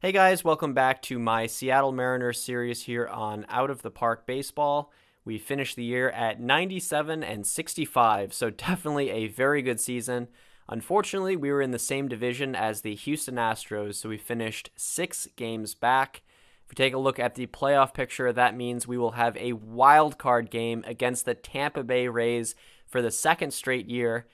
Hey guys, welcome back to my Seattle Mariners series here on Out of the Park Baseball. We finished the year at 97 and 65, so definitely a very good season. Unfortunately, we were in the same division as the Houston Astros, so we finished 6 games back. If we take a look at the playoff picture, that means we will have a wild card game against the Tampa Bay Rays for the second straight year.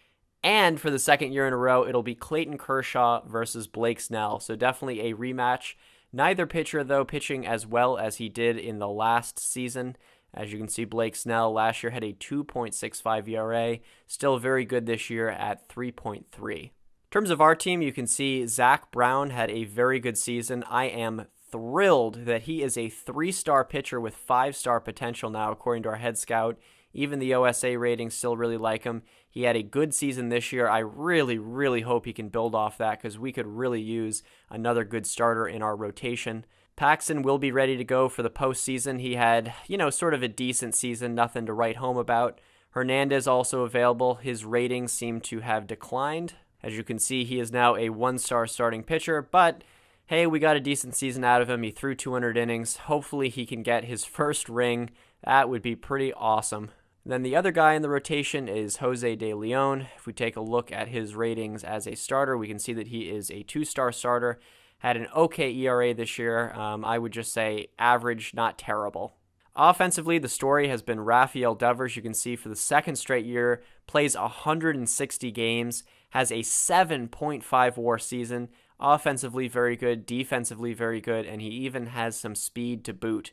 And for the second year in a row, it'll be Clayton Kershaw versus Blake Snell. So definitely a rematch. Neither pitcher, though, pitching as well as he did in the last season. As you can see, Blake Snell last year had a 2.65 ERA. Still very good this year at 3.3. In terms of our team, you can see Zach Brown had a very good season. I am thrilled that he is a 3-star pitcher with 5-star potential now, according to our head scout. Even the OSA ratings still really like him. He had a good season this year. I really hope he can build off that because we could really use another good starter in our rotation. Paxton will be ready to go for the postseason. He had, sort of a decent season, nothing to write home about. Hernandez also available. His ratings seem to have declined. As you can see, he is now a 1-star starting pitcher, but hey, we got a decent season out of him. He threw 200 innings. Hopefully he can get his first ring. That would be pretty awesome. Then the other guy in the rotation is Jose De Leon. If we take a look at his ratings as a starter, we can see that he is a 2-star starter. Had an okay ERA this year. I would just say average, not terrible. Offensively, the story has been Rafael Devers. You can see for the second straight year, plays 160 games, has a 7.5 WAR season. Offensively, very good. Defensively, very good. And he even has some speed to boot.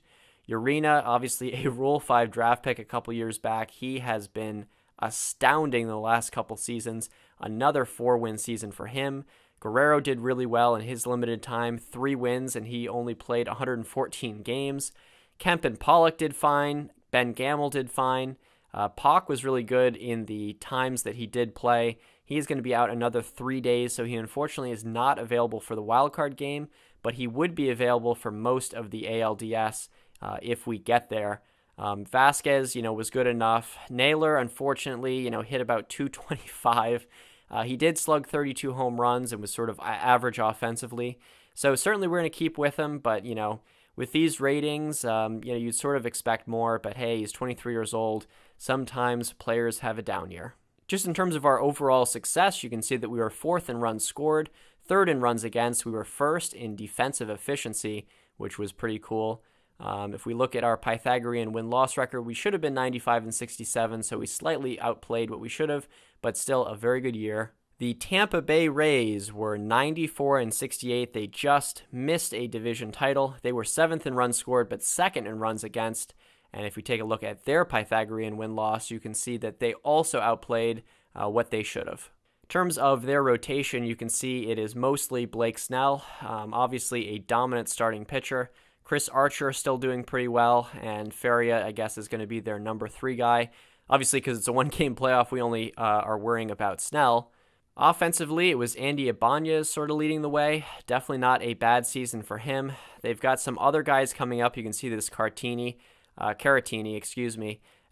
Urena, obviously a Rule 5 draft pick a couple years back. He has been astounding the last couple seasons. Another 4-win season for him. Guerrero did really well in his limited time. 3 wins, and he only played 114 games. Kemp and Pollock did fine. Ben Gamel did fine. Pac was really good in the times that he did play. He is going to be out another 3 days, so he unfortunately is not available for the wildcard game, but he would be available for most of the ALDS. If we get there. Vasquez, was good enough. Naylor, unfortunately, hit about 225. He did slug 32 home runs and was sort of average offensively. So certainly we're going to keep with him, but, with these ratings, you'd sort of expect more, but hey, he's 23 years old. Sometimes players have a down year. Just in terms of our overall success, you can see that we were 4th in runs scored, 3rd in runs against. We were 1st in defensive efficiency, which was pretty cool. If we look at our Pythagorean win-loss record, we should have been 95 and 67, so we slightly outplayed what we should have, but still a very good year. The Tampa Bay Rays were 94 and 68. They just missed a division title. They were 7th in runs scored, but 2nd in runs against. And if we take a look at their Pythagorean win-loss, you can see that they also outplayed what they should have. In terms of their rotation, you can see it is mostly Blake Snell, obviously a dominant starting pitcher. Chris Archer still doing pretty well, and Faria, I guess, is going to be their number 3 guy. Obviously, because it's a 1-game playoff, we only are worrying about Snell. Offensively, it was Andy Ibanez sort of leading the way. Definitely not a bad season for him. They've got some other guys coming up. You can see this Caratini,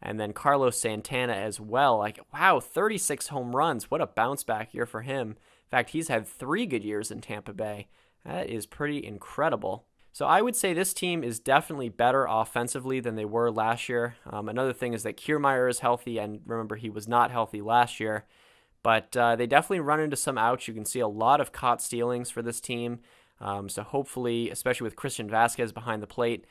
and then Carlos Santana as well. Wow, 36 home runs. What a bounce back year for him. In fact, he's had 3 good years in Tampa Bay. That is pretty incredible. So I would say this team is definitely better offensively than they were last year. Another thing is that Kiermaier is healthy, and remember, he was not healthy last year. But they definitely run into some outs. You can see a lot of caught stealings for this team. So hopefully, especially with Christian Vasquez behind the plate,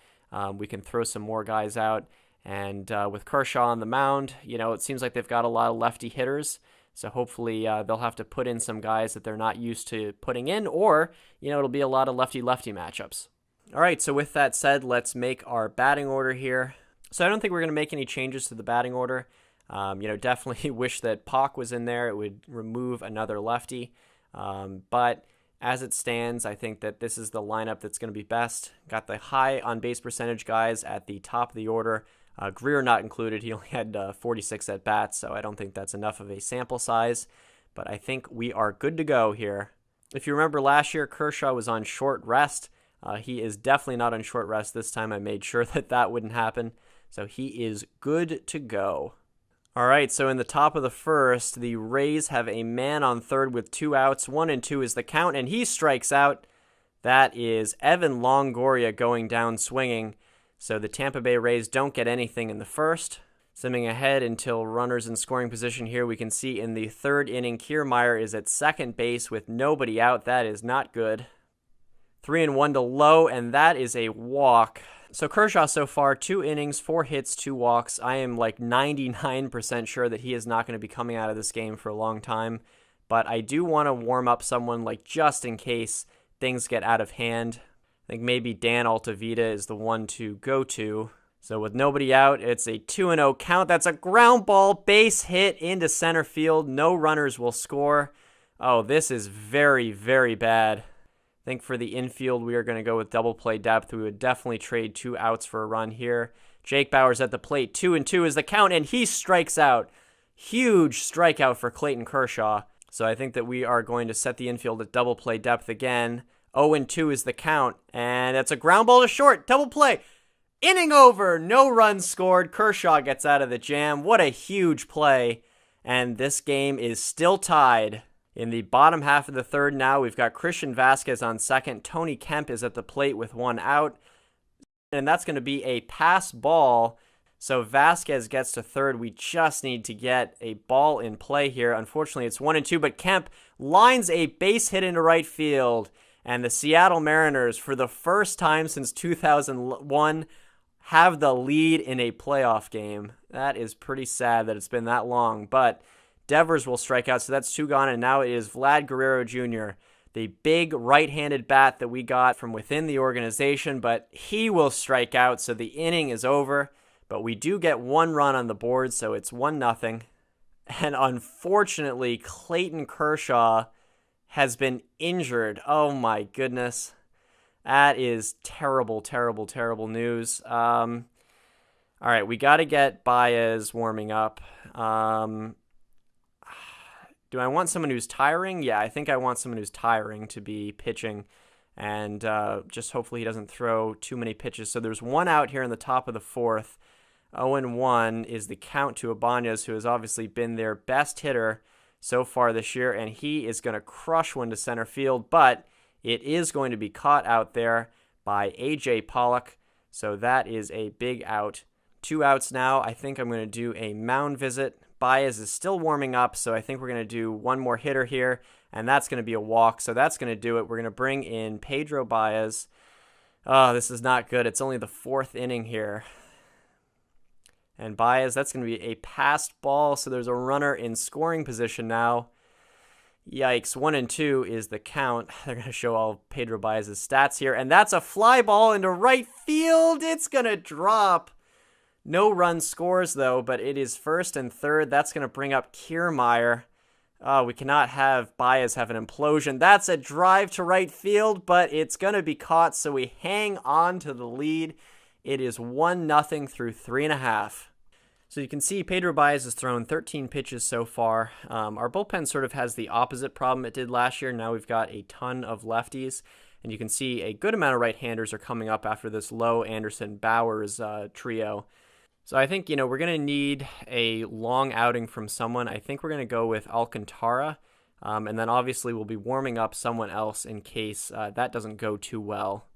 we can throw some more guys out. And with Kershaw on the mound, it seems like they've got a lot of lefty hitters. So hopefully they'll have to put in some guys that they're not used to putting in, or, it'll be a lot of lefty-lefty matchups. All right, so with that said, let's make our batting order here. So I don't think we're going to make any changes to the batting order. Definitely wish that Pac was in there. It would remove another lefty. But as it stands, I think that this is the lineup that's going to be best. Got the high on-base percentage guys at the top of the order. Greer not included. He only had 46 at-bats, so I don't think that's enough of a sample size. But I think we are good to go here. If you remember last year, Kershaw was on short rest. He is definitely not on short rest this time. I made sure that wouldn't happen. So he is good to go. All right, so in the top of the first, the Rays have a man on third with 2 outs. 1-2 is the count, and he strikes out. That is Evan Longoria going down swinging. So the Tampa Bay Rays don't get anything in the first. Simming ahead until runners in scoring position here, we can see in the third inning, Kiermaier is at second base with nobody out. That is not good. 3-1 to Lowe, and that is a walk. So Kershaw so far, 2 innings, 4 hits, 2 walks. I am like 99% sure that he is not going to be coming out of this game for a long time. But I do want to warm up someone like just in case things get out of hand. I think maybe Dan Altavita is the one to go to. So with nobody out, it's a 2-0 count. That's a ground ball, base hit into center field. No runners will score. Oh, this is very, very bad. I think for the infield, we are going to go with double play depth. We would definitely trade 2 outs for a run here. Jake Bauers at the plate. 2-2 is the count, and he strikes out. Huge strikeout for Clayton Kershaw. So I think that we are going to set the infield at double play depth again. 0-2 is the count, and it's a ground ball to short. Double play. Inning over. No runs scored. Kershaw gets out of the jam. What a huge play. And this game is still tied. In the bottom half of the third now, we've got Christian Vasquez on second. Tony Kemp is at the plate with 1 out. And that's going to be a pass ball. So Vasquez gets to third. We just need to get a ball in play here. Unfortunately, it's 1-2, but Kemp lines a base hit into right field. And the Seattle Mariners, for the first time since 2001, have the lead in a playoff game. That is pretty sad that it's been that long, but Devers will strike out, so that's 2 gone, and now it is Vlad Guerrero Jr., the big right-handed bat that we got from within the organization, but he will strike out, so the inning is over, but we do get 1 run on the board, so it's 1-0, and unfortunately, Clayton Kershaw has been injured. Oh my goodness. That is terrible, terrible, terrible news. All right, we got to get Baez warming up. Do I want someone who's tiring? Yeah, I think I want someone who's tiring to be pitching, and just hopefully he doesn't throw too many pitches. So there's 1 out here in the top of the fourth. 0-1 is the count to Ibanez, who has obviously been their best hitter so far this year, and he is going to crush one to center field, but it is going to be caught out there by A.J. Pollock, so that is a big out. 2 outs now. I think I'm going to do a mound visit. Baez is still warming up, so I think we're going to do 1 more hitter here, and that's going to be a walk, so that's going to do it. We're going to bring in Pedro Baez. Oh, this is not good. It's only the 4th inning here. And Baez, that's going to be a passed ball, so there's a runner in scoring position now. Yikes, 1-2 is the count. They're going to show all Pedro Baez's stats here, and that's a fly ball into right field. It's going to drop. No run scores, though, but it is first and third. That's going to bring up Kiermaier. We cannot have Baez have an implosion. That's a drive to right field, but it's going to be caught, so we hang on to the lead. It is 1-0 through 3.5. So you can see Pedro Baez has thrown 13 pitches so far. Our bullpen sort of has the opposite problem it did last year. Now we've got a ton of lefties, and you can see a good amount of right-handers are coming up after this Lowe, Anderson, Bowers trio. So I think, we're going to need a long outing from someone. I think we're going to go with Alcantara, and then obviously we'll be warming up someone else in case that doesn't go too well.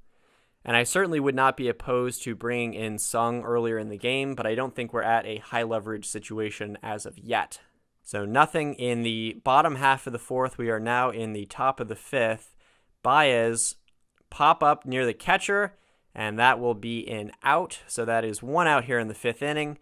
And I certainly would not be opposed to bringing in Sung earlier in the game, but I don't think we're at a high leverage situation as of yet. So nothing in the bottom half of the fourth. We are now in the top of the fifth. Baez pop up near the catcher, and that will be an out. So that is 1 out here in the 5th inning.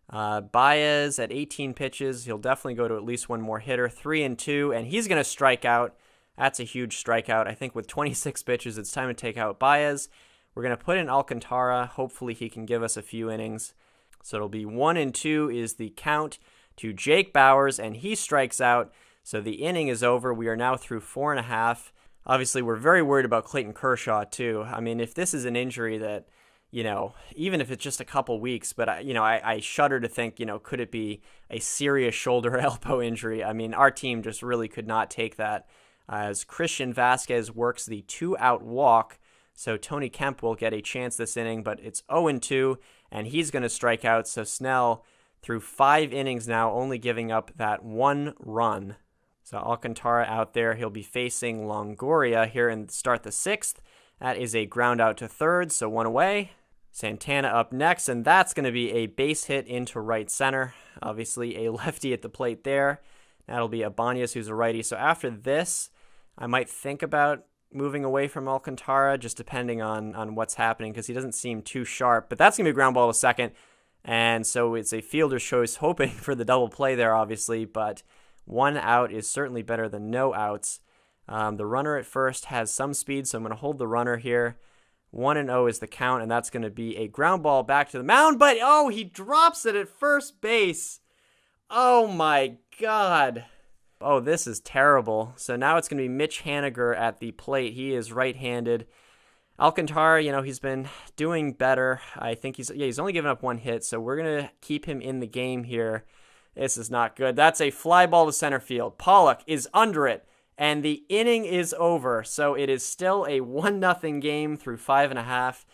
Baez at 18 pitches. He'll definitely go to at least 1 more hitter. 3-2, and he's going to strike out. That's a huge strikeout. I think with 26 pitches, it's time to take out Baez. We're going to put in Alcantara. Hopefully he can give us a few innings. So it'll be 1-2 is the count to Jake Bauers, and he strikes out. So the inning is over. We are now through 4.5. Obviously, we're very worried about Clayton Kershaw, too. I mean, if this is an injury that, even if it's just a couple weeks, but, I shudder to think, could it be a serious shoulder or elbow injury? I mean, our team just really could not take that, as Christian Vasquez works the 2-out walk. So Tony Kemp will get a chance this inning, but it's 0-2, and he's going to strike out. So Snell, through 5 innings now, only giving up that 1 run. So Alcantara out there. He'll be facing Longoria here and start the 6th. That is a ground out to third, so 1 away. Santana up next, and that's going to be a base hit into right center. Obviously, a lefty at the plate there. That'll be Ibanez, who's a righty. So after this, I might think about moving away from Alcantara, just depending on what's happening, because he doesn't seem too sharp. But that's going to be a ground ball to second, and so it's a fielder's choice, hoping for the double play there, obviously. But 1 out is certainly better than no outs. The runner at first has some speed, so I'm going to hold the runner here. 1-0 is the count, and that's going to be a ground ball back to the mound. But, oh, he drops it at first base. Oh, my God. Oh, this is terrible. So now it's going to be Mitch Haniger at the plate. He is right-handed. Alcantara, he's been doing better. I think he's only given up 1 hit, so we're going to keep him in the game here. This is not good. That's a fly ball to center field. Pollock is under it. And the inning is over, so it is still a 1-0 game through 5.5.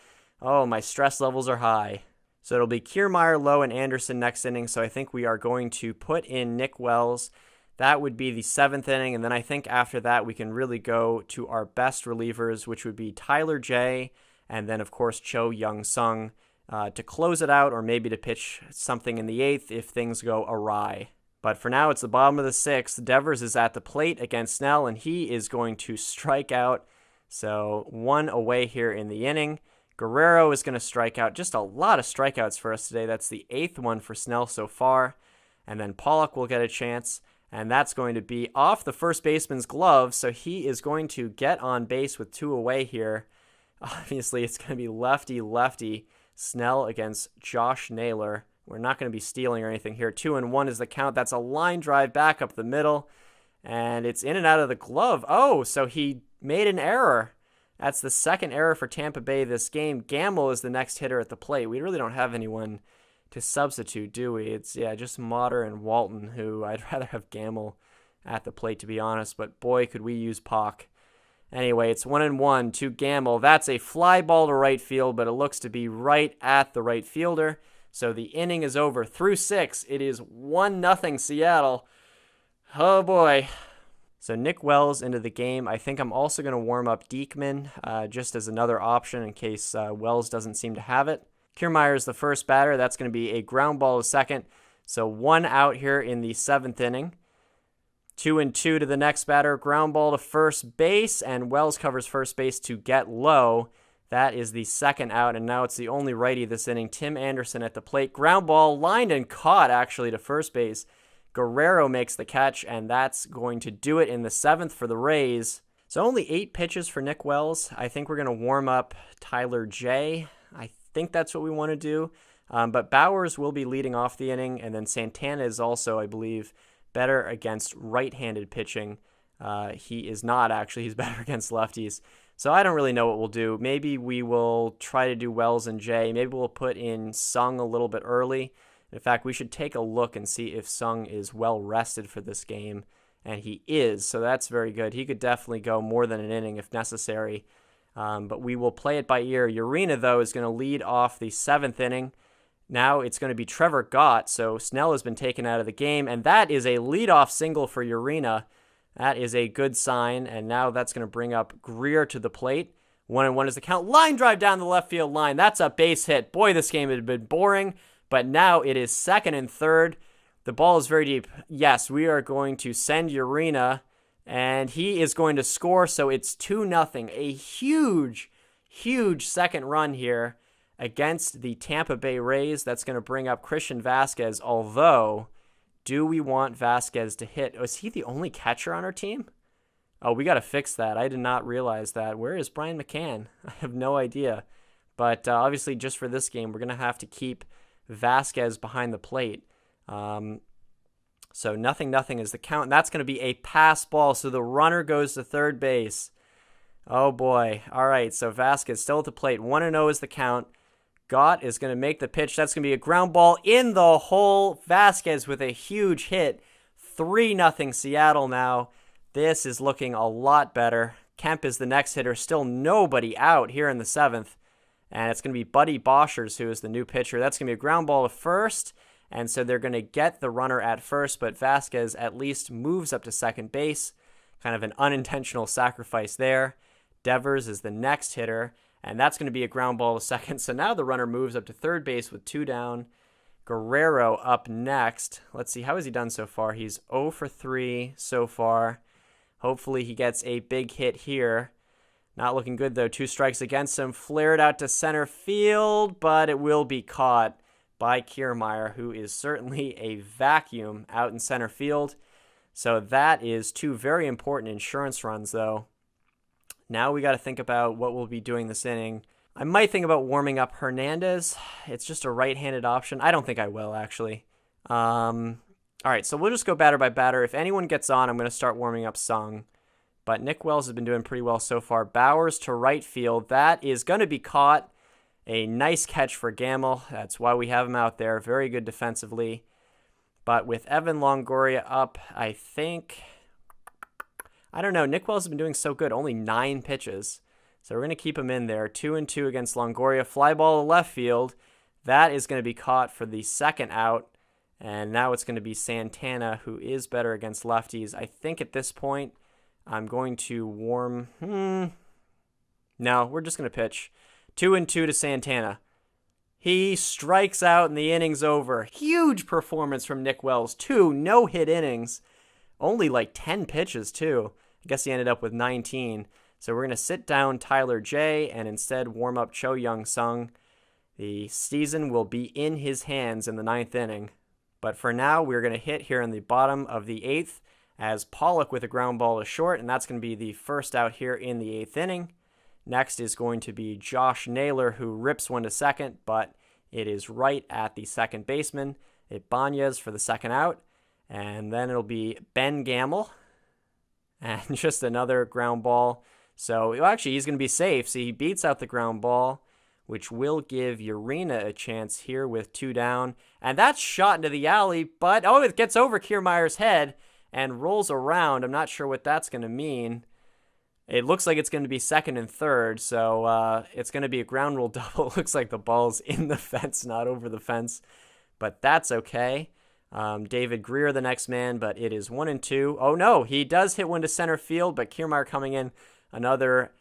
Oh, my stress levels are high. So it'll be Kiermaier, Lowe, and Anderson next inning, so I think we are going to put in Nick Wells. That would be the 7th inning, and then I think after that we can really go to our best relievers, which would be Tyler J, and then, of course, Cho Young-sung to close it out, or maybe to pitch something in the 8th if things go awry. But for now, it's the bottom of the 6th. Devers is at the plate against Snell, and he is going to strike out. So 1 away here in the inning. Guerrero is going to strike out. Just a lot of strikeouts for us today. That's the 8th one for Snell so far. And then Pollock will get a chance, and that's going to be off the first baseman's glove. So he is going to get on base with 2 away here. Obviously, it's going to be lefty-lefty Snell against Josh Naylor. We're not going to be stealing or anything here. 2-1 is the count. That's a line drive back up the middle, and it's in and out of the glove. Oh, so he made an error. That's the 2nd error for Tampa Bay this game. Gamble is the next hitter at the plate. We really don't have anyone to substitute, do we? It's, just Motter and Walton, who I'd rather have Gamble at the plate, to be honest, but boy, could we use Pac. Anyway, it's 1-1 to Gamble. That's a fly ball to right field, but it looks to be right at the right fielder. So the inning is over. Through 6, it is 1-0 Seattle. Oh, boy. So Nick Wells into the game. I think I'm also going to warm up Diekman just as another option in case Wells doesn't seem to have it. Kiermaier is the first batter. That's going to be a ground ball to second. So 1 out here in the 7th inning. 2-2 to the next batter. Ground ball to first base, and Wells covers first base to get Low. That is the 2nd out, and now it's the only righty this inning. Tim Anderson at the plate. Ground ball lined and caught, actually, to first base. Guerrero makes the catch, and that's going to do it in the 7th for the Rays. So only 8 pitches for Nick Wells. I think we're going to warm up Tyler J. I think that's what we want to do. But Bowers will be leading off the inning, and then Santana is also, I believe, better against right-handed pitching. He is not, actually. He's better against lefties. So I don't really know what we'll do. Maybe we will try to do Wells and Jay. Maybe we'll put in Sung a little bit early. In fact, we should take a look and see if Sung is well rested for this game. And he is, so that's very good. He could definitely go more than an inning if necessary. But we will play it by ear. Urena, though, is going to lead off the 7th inning. Now it's going to be Trevor Gott. So Snell has been taken out of the game. And that is a leadoff single for Urena. That is a good sign, and now that's going to bring up Greer to the plate. 1-1 is the count. Line drive down the left field line. That's a base hit. Boy, this game had been boring, but now it is 2nd and 3rd. The ball is very deep. Yes, we are going to send Urena, and he is going to score, so it's 2-0. A huge, huge second run here against the Tampa Bay Rays. That's going to bring up Christian Vasquez, although... do we want Vasquez to hit? Oh, is he the only catcher on our team? Oh, we got to fix that. I did not realize that. Where is Brian McCann? I have no idea. But obviously, just for this game, we're going to have to keep Vasquez behind the plate. So 0-0 is the count. And that's going to be a pass ball. So the runner goes to third base. Oh, boy. All right, so Vasquez still at the plate. 1-0 is the count. Gott is going to make the pitch. That's going to be a ground ball in the hole. Vasquez with a huge hit. 3-0 Seattle now. This is looking a lot better. Kemp is the next hitter. Still nobody out here in the 7th. And it's going to be Buddy Boschers who is the new pitcher. That's going to be a ground ball to first. And so they're going to get the runner at first, but Vasquez at least moves up to second base. Kind of an unintentional sacrifice there. Devers is the next hitter, and that's going to be a ground ball to second. So now the runner moves up to third base with 2 down. Guerrero up next. Let's see, how has he done so far? He's 0 for 3 so far. Hopefully he gets a big hit here. Not looking good, though. 2 strikes against him. Flared out to center field, but it will be caught by Kiermaier, who is certainly a vacuum out in center field. So that is 2 very important insurance runs, though. Now we got to think about what we'll be doing this inning. I might think about warming up Hernandez. It's just a right-handed option. I don't think I will, actually. All right, so we'll just go batter by batter. If anyone gets on, I'm going to start warming up Sung. But Nick Wells has been doing pretty well so far. Bowers to right field. That is going to be caught. A nice catch for Gamble. That's why we have him out there. Very good defensively. But with Evan Longoria up, I don't know. Nick Wells has been doing so good. Only 9 pitches. So we're going to keep him in there. 2-2 against Longoria. Fly ball to left field. That is going to be caught for the second out. And now it's going to be Santana, who is better against lefties. I think at this point, I'm going to warm... No, we're just going to pitch. 2-2 to Santana. He strikes out and the inning's over. Huge performance from Nick Wells. 2 no-hit innings. Only like 10 pitches, too. I guess he ended up with 19. So we're going to sit down Tyler J and instead warm up Cho Young-sung. The season will be in his hands in the 9th inning. But for now, we're going to hit here in the bottom of the 8th as Pollock with a ground ball to short, and that's going to be the first out here in the 8th inning. Next is going to be Josh Naylor, who rips one to second, but it is right at the second baseman. Ibanez for the second out, and then it'll be Ben Gamble, and just another ground ball. So actually, he's going to be safe. So he beats out the ground ball, which will give Urena a chance here with 2 down. And that's shot into the alley, but it gets over Kiermaier's head and rolls around. I'm not sure what that's going to mean. It looks like it's going to be second and third, so it's going to be a ground rule double. It looks like the ball's in the fence, not over the fence, but that's okay. David Greer, the next man, but it is 1-2. Oh, no, he does hit one to center field, but Kiermaier coming in. Another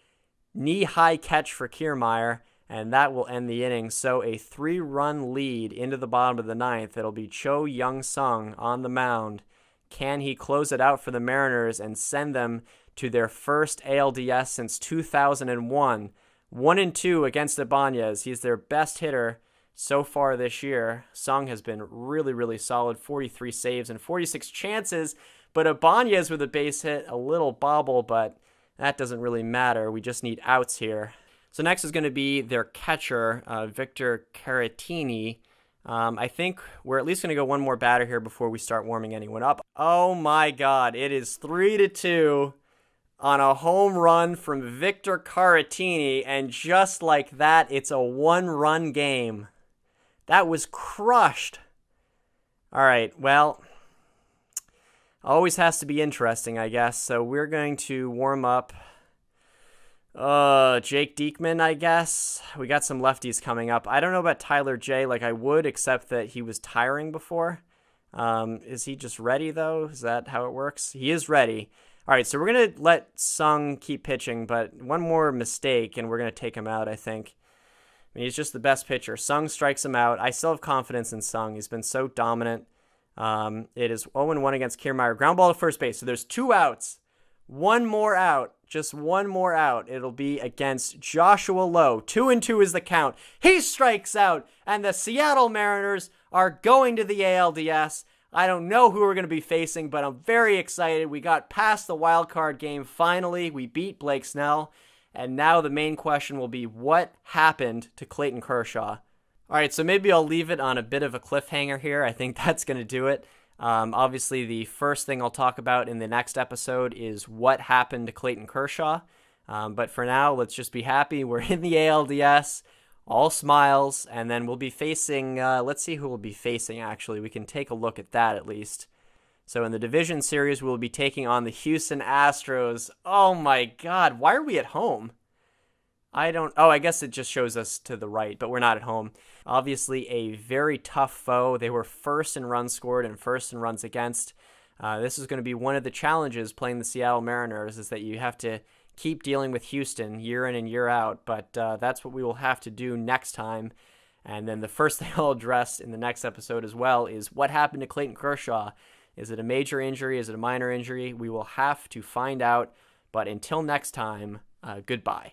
knee-high catch for Kiermaier, and that will end the inning. So a 3-run lead into the bottom of the 9th. It'll be Cho Young-sung on the mound. Can he close it out for the Mariners and send them to their first ALDS since 2001? 1-2 against Ibanez. He's their best hitter so far this year. Sung has been really, really solid. 43 saves and 46 chances. But Ibanez with a base hit, a little bobble, but that doesn't really matter. We just need outs here. So next is going to be their catcher, Victor Caratini. I think we're at least going to go one more batter here before we start warming anyone up. Oh my God, it is 3-2 on a home run from Victor Caratini, and just like that, it's a 1-run game. That was crushed. All right, well, always has to be interesting, I guess. So we're going to warm up Jake Diekman, I guess. We got some lefties coming up. I don't know about Tyler J like I would, except that he was tiring before. Is he just ready, though? Is that how it works? He is ready. All right, so we're going to let Sung keep pitching, but one more mistake, and we're going to take him out, I think. I mean, he's just the best pitcher. Sung strikes him out. I still have confidence in Sung. He's been so dominant. It is 0-1 against Kiermaier. Ground ball to first base. So there's 2 outs. One more out. Just one more out. It'll be against Joshua Lowe. 2-2 is the count. He strikes out, and the Seattle Mariners are going to the ALDS. I don't know who we're going to be facing, but I'm very excited. We got past the wild card game finally. We beat Blake Snell, and now the main question will be what happened to Clayton Kershaw. All right, so maybe I'll leave it on a bit of a cliffhanger here. I think that's going to do it. Obviously, the first thing I'll talk about in the next episode is what happened to Clayton Kershaw. But for now, let's just be happy. We're in the ALDS, all smiles, and then we'll be facing, let's see who we'll be facing, actually. We can take a look at that at least. So in the division series, we'll be taking on the Houston Astros. Oh my God, why are we at home? I guess it just shows us to the right, but we're not at home. Obviously, a very tough foe. They were first in runs scored and first in runs against. This is going to be one of the challenges playing the Seattle Mariners, is that you have to keep dealing with Houston year in and year out, but that's what we will have to do next time. And then the first thing I'll address in the next episode as well is what happened to Clayton Kershaw. Is it a major injury? Is it a minor injury? We will have to find out. But until next time, goodbye.